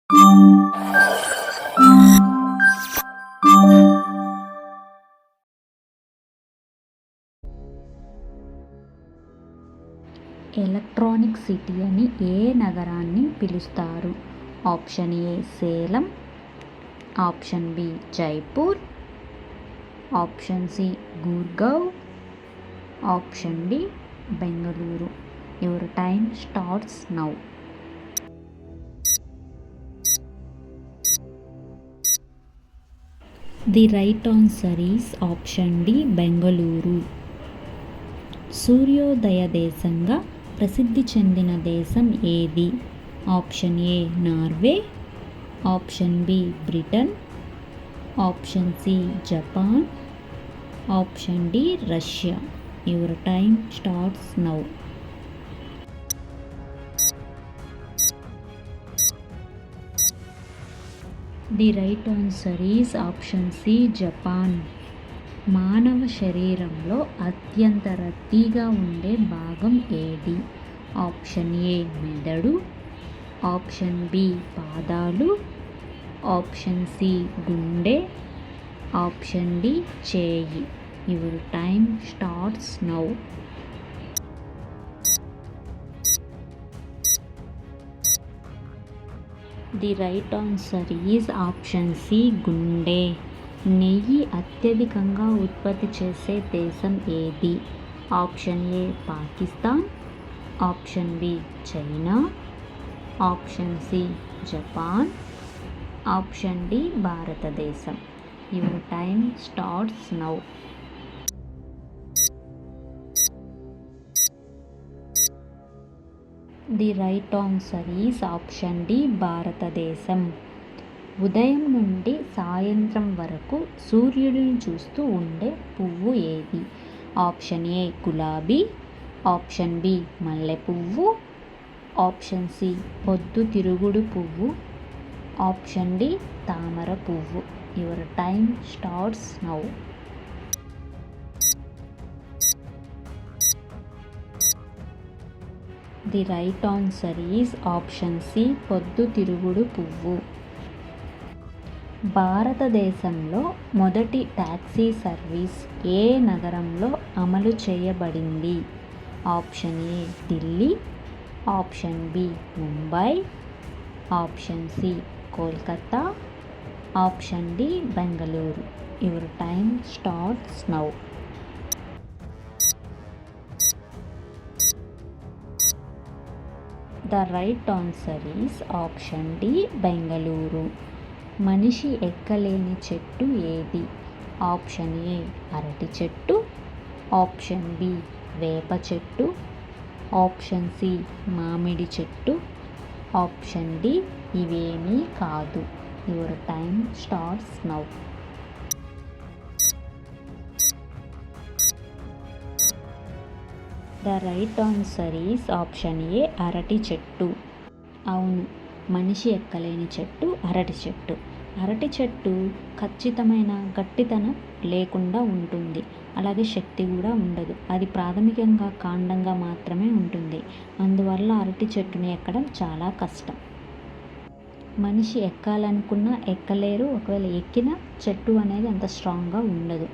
Electronic city అని ఏ నగరాన్ని పిలుస్తారు? Option A Salem, option B Jaipur, option C Gurgaon, option D Bengaluru. Your time starts now. The right answer is option D Bengaluru. సూర్యోదయ దేశంగా ప్రసిద్ధి చెందిన దేశం ఏది? Option A Norway, option B Britain, option C Japan, option D Russia. Your time starts now. The right answer is option C Japan. మానవ శరీరంలో అత్యంత రద్దీగా ఉండే భాగం ఏది? ఆప్షన్ ఏ మెదడు, ఆప్షన్ బి పాదాలు, ఆప్షన్ సి గుండె, ఆప్షన్ డి చేయి. Your time starts now. The right answer is option C గుండె. నెయ్యి అత్యధికంగా ఉత్పత్తి చేసే దేశం ఏది? Option A Pakistan, option B China, option C Japan, option D భారతదేశం. Your time starts now. The right answer is option D భారతదేశం. ఉదయం నుండి సాయంత్రం వరకు సూర్యుడిని చూస్తూ ఉండే పువ్వు ఏది? ఆప్షన్ ఏ గులాబీ, ఆప్షన్ బి మల్లె పువ్వు, ఆప్షన్ సి పొద్దుతిరుగుడు పువ్వు, ఆప్షన్ డి తామర పువ్వు. Your time starts now. The right answer is option C పొద్దుతిరుగుడు పువ్వు. భారతదేశంలో మొదటి టాక్సీ సర్వీస్ ఏ నగరంలో అమలు చేయబడింది? Option A Delhi, option B Mumbai, option C Kolkata, option D Bengaluru. Your time starts now. The right answer is option D Bengaluru. మనిషి ఎక్కలేని చెట్టు ఏది? ఆప్షన్ ఏ అరటి చెట్టు, ఆప్షన్ బి వేప చెట్టు, ఆప్షన్ సి మామిడి చెట్టు, ఆప్షన్ డి ఇవేమీ కాదు. Your time starts now. The right answer is option A అరటి చెట్టు. అవును, మనిషి ఎక్కలేని చెట్టు అరటి చెట్టు. అరటి చెట్టు ఖచ్చితమైన గట్టితనం లేకుండా ఉంటుంది, అలాగే శక్తి కూడా ఉండదు. అది ప్రాథమికంగా కాండంగా మాత్రమే ఉంటుంది. అందువల్ల అరటి చెట్టుని ఎక్కడం చాలా కష్టం. మనిషి ఎక్కాలనుకున్నా ఎక్కలేరు. ఒకవేళ ఎక్కిన చెట్టు అనేది అంత స్ట్రాంగ్గా ఉండదు.